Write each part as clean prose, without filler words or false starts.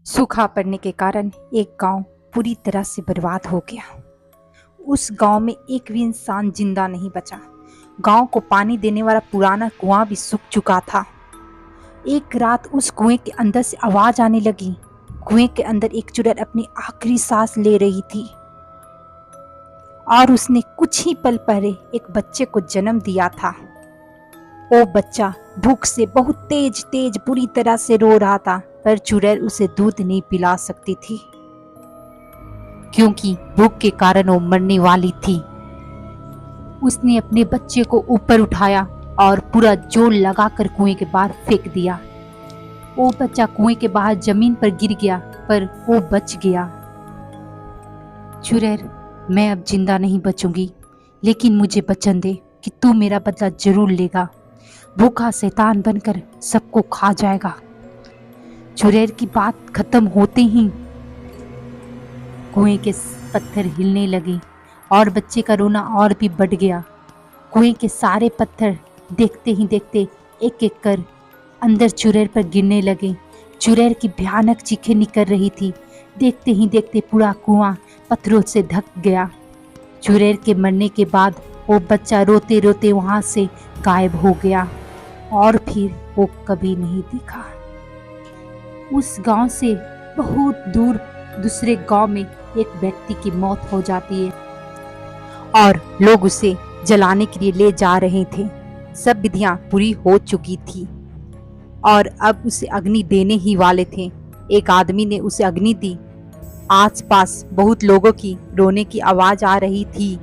सूखा पड़ने के कारण एक गांव पूरी तरह से बर्बाद हो गया। उस गांव में एक भी इंसान जिंदा नहीं बचा। गांव को पानी देने वाला पुराना कुआं भी सूख चुका था। एक रात उस कुएं के अंदर से आवाज आने लगी। कुएं के अंदर एक चुड़ैल अपनी आखिरी सांस ले रही थी और उसने कुछ ही पल पहले एक बच्चे को जन्म दिया था। वो बच्चा भूख से बहुत तेज तेज बुरी तरह से रो रहा था, पर चुड़ैल उसे दूध नहीं पिला सकती थी क्योंकि भूख के कारण वो मरने वाली थी। उसने अपने बच्चे को ऊपर उठाया और पूरा जोर लगाकर कुएं के बाहर फेंक दिया। वो बच्चा कुएं के बाहर जमीन पर गिर गया, पर वो बच गया। चुड़ैल, मैं अब जिंदा नहीं बचूंगी, लेकिन मुझे वचन दे कि तू मेरा बदला जरूर लेगा। भूखा शैतान बनकर सबको खा जाएगा। चुड़ैल की बात खत्म होते ही कुएं के पत्थर हिलने लगे और बच्चे का रोना और भी बढ़ गया। कुएं के सारे पत्थर देखते ही देखते एक एक कर अंदर चुड़ैल पर गिरने लगे। चुड़ैल की भयानक चीखें निकल रही थी। देखते ही देखते पूरा कुआं पत्थरों से ढक गया। चुड़ैल के मरने के बाद वो बच्चा रोते रोते वहां से गायब हो गया और फिर वो कभी नहीं दिखा। उस गांव से बहुत दूर दूसरे गांव में एक व्यक्ति की मौत हो जाती है और लोग उसे जलाने के लिए ले जा रहे थे। सब विधियां पूरी हो चुकी थी और अब उसे अग्नि देने ही वाले थे। एक आदमी ने उसे अग्नि दी। आसपास बहुत लोगों की रोने की आवाज आ रही थी।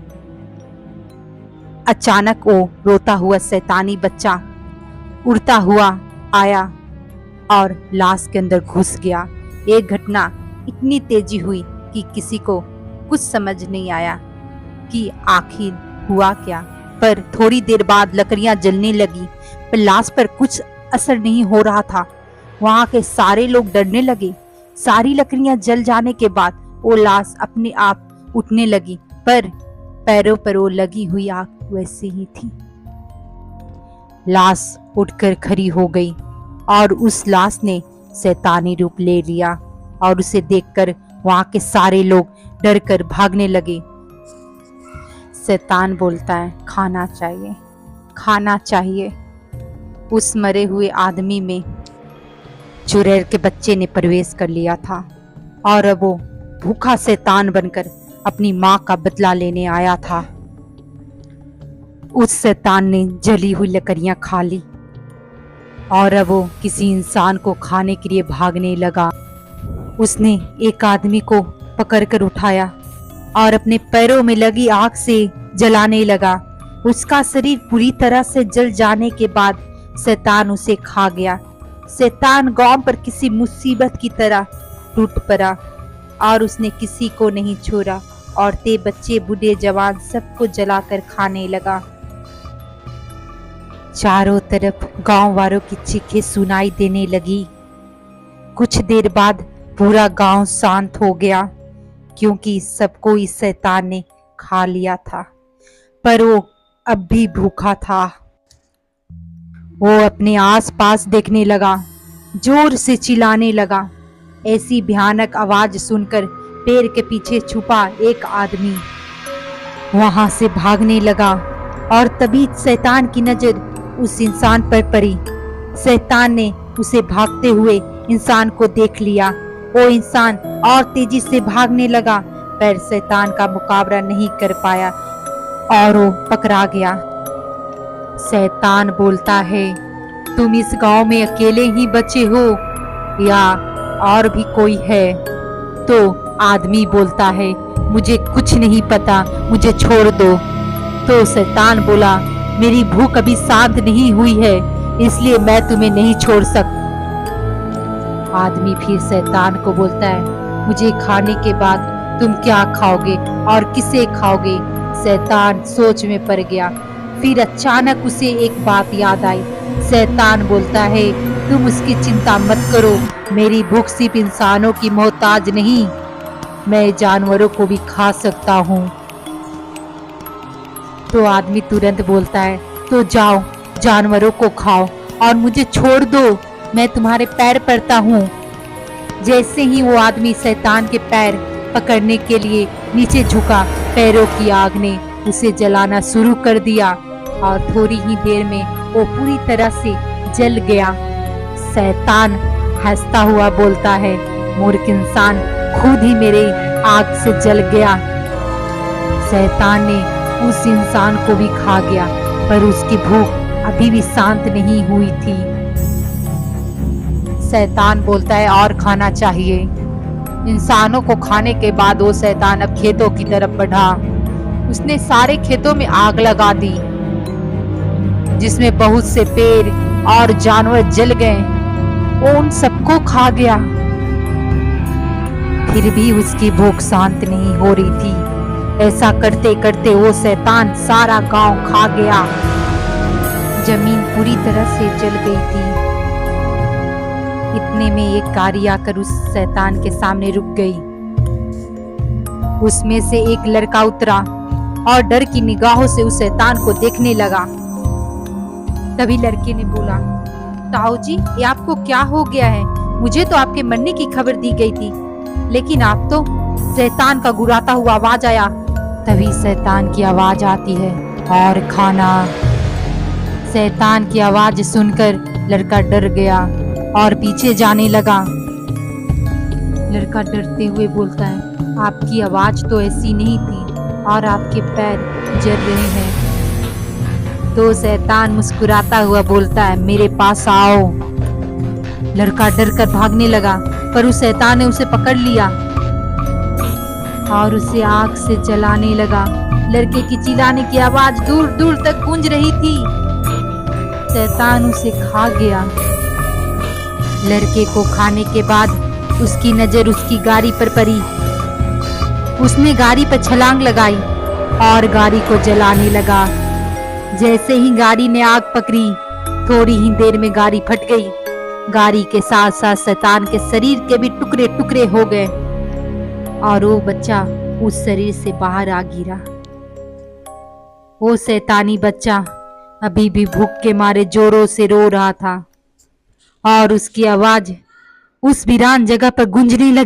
अचानक वो रोता हुआ शैतानी बच्चा उड़ता हुआ आया और लाश के अंदर घुस गया। एक घटना इतनी तेजी हुई कि किसी को कुछ समझ नहीं आया कि आखिर हुआ क्या। पर थोड़ी देर बाद लकड़ियां जलने लगी, पर लाश पर कुछ असर नहीं हो रहा था। वहां के सारे लोग डरने लगे। सारी लकड़ियां जल जाने के बाद वो लाश अपने आप उठने लगी, पर पैरों पर वो लगी हुई आग वैसे ही थी। लाश उठकर खड़ी हो गई और उस लाश ने शैतानी रूप ले लिया और उसे देखकर वहां के सारे लोग डरकर भागने लगे। शैतान बोलता है, खाना चाहिए, खाना चाहिए। उस मरे हुए आदमी में चुड़ैल के बच्चे ने प्रवेश कर लिया था और अब वो भूखा शैतान बनकर अपनी माँ का बदला लेने आया था। उस शैतान ने जली हुई लकड़ियां खा ली और अब वो किसी इंसान को खाने के लिए भागने लगा। उसने एक आदमी को पकड़कर उठाया और अपने पैरों में लगी आग से जलाने लगा। उसका शरीर पूरी तरह से जल जाने के बाद शैतान उसे खा गया। शैतान गांव पर किसी मुसीबत की तरह टूट पड़ा और उसने किसी को नहीं छोड़ा। औरतें, बच्चे, बूढ़े, जवान सबको जलाकर खाने लगा। चारों तरफ गांव वालों की चीखें सुनाई देने लगी। कुछ देर बाद पूरा गांव शांत हो गया क्योंकि सबको इस शैतान ने खा लिया था, पर वो अब भी भूखा था। वो अपने आसपास देखने लगा, जोर से चिल्लाने लगा। ऐसी भयानक आवाज सुनकर पेड़ के पीछे छुपा एक आदमी वहां से भागने लगा और तभी शैतान की नजर उस इंसान पर पड़ी। शैतान ने उसे भागते हुए इंसान को देख लिया। वो इंसान और तेजी से भागने लगा, पर शैतान का मुकाबला नहीं कर पाया और वो पकड़ा गया। शैतान बोलता है, तुम इस गांव में अकेले ही बचे हो या और भी कोई है? तो आदमी बोलता है, मुझे कुछ नहीं पता, मुझे छोड़ दो। तो शैतान बोला, मेरी भूख अभी शांत नहीं हुई है, इसलिए मैं तुम्हें नहीं छोड़ सकता। आदमी फिर शैतान को बोलता है, मुझे खाने के बाद तुम क्या खाओगे और किसे खाओगे? शैतान सोच में पड़ गया। फिर अचानक उसे एक बात याद आई। शैतान बोलता है, तुम उसकी चिंता मत करो, मेरी भूख सिर्फ इंसानों की मोहताज नहीं, मैं जानवरों को भी खा सकता हूँ। तो आदमी तुरंत बोलता है, तो जाओ जानवरों को खाओ और मुझे छोड़ दो, मैं तुम्हारे पैर पड़ता हूँ। जैसे ही वो आदमी शैतान के पैर पकड़ने के लिए नीचे झुका, पैरों की आग ने उसे जलाना शुरू कर दिया और थोड़ी ही देर में वो पूरी तरह से जल गया। शैतान हंसता हुआ बोलता है, मूर्ख इंसान, खुद ही मेरे आग से जल गया। शैतान ने उस इंसान को भी खा गया, पर उसकी भूख अभी भी शांत नहीं हुई थी। शैतान बोलता है और खाना चाहिए। इंसानों को खाने के बाद वो शैतान अब खेतों की तरफ बढ़ा। उसने सारे खेतों में आग लगा दी, जिसमें बहुत से पेड़ और जानवर जल गए। वो उन सबको खा गया, फिर भी उसकी भूख शांत नहीं हो रही थी। ऐसा करते करते वो शैतान सारा गांव खा गया। जमीन पूरी तरह से जल गई थी। इतने में एक गाड़ी आकर उस शैतान के सामने रुक गई। उसमें से एक लड़का उतरा और डर की निगाहों से उस शैतान को देखने लगा। तभी लड़के ने बोला, ताऊ जी, ये आपको क्या हो गया है? मुझे तो आपके मरने की खबर दी गई थी, लेकिन आप तो। शैतान का गुर्राता हुआ आवाज आया। तभी शैतान की आवाज आती है, और खाना। शैतान की आवाज सुनकर लड़का डर गया और पीछे जाने लगा। लड़का डरते हुए बोलता है, आपकी आवाज तो ऐसी नहीं थी और आपके पैर जल रहे हैं। तो शैतान मुस्कुराता हुआ बोलता है, मेरे पास आओ। लड़का डर कर भागने लगा, पर उस शैतान ने उसे पकड़ लिया और उसे आग से जलाने लगा। लड़के की चिल्लाने की आवाज दूर दूर तक गूंज रही थी। शैतान उसे खा गया। लड़के को खाने के बाद उसकी नजर उसकी गाड़ी पर पड़ी। उसने गाड़ी पर छलांग लगाई और गाड़ी को जलाने लगा। जैसे ही गाड़ी ने आग पकड़ी, थोड़ी ही देर में गाड़ी फट गई। गाड़ी के साथ साथ शैतान के शरीर के भी टुकड़े टुकड़े हो गए और वो बच्चा उस शरीर से बाहर आ गिरा। वो शैतानी बच्चा अभी भी भूख के मारे जोरों से रो रहा था और उसकी आवाज उस वीरान जगह पर गूंजने लगी।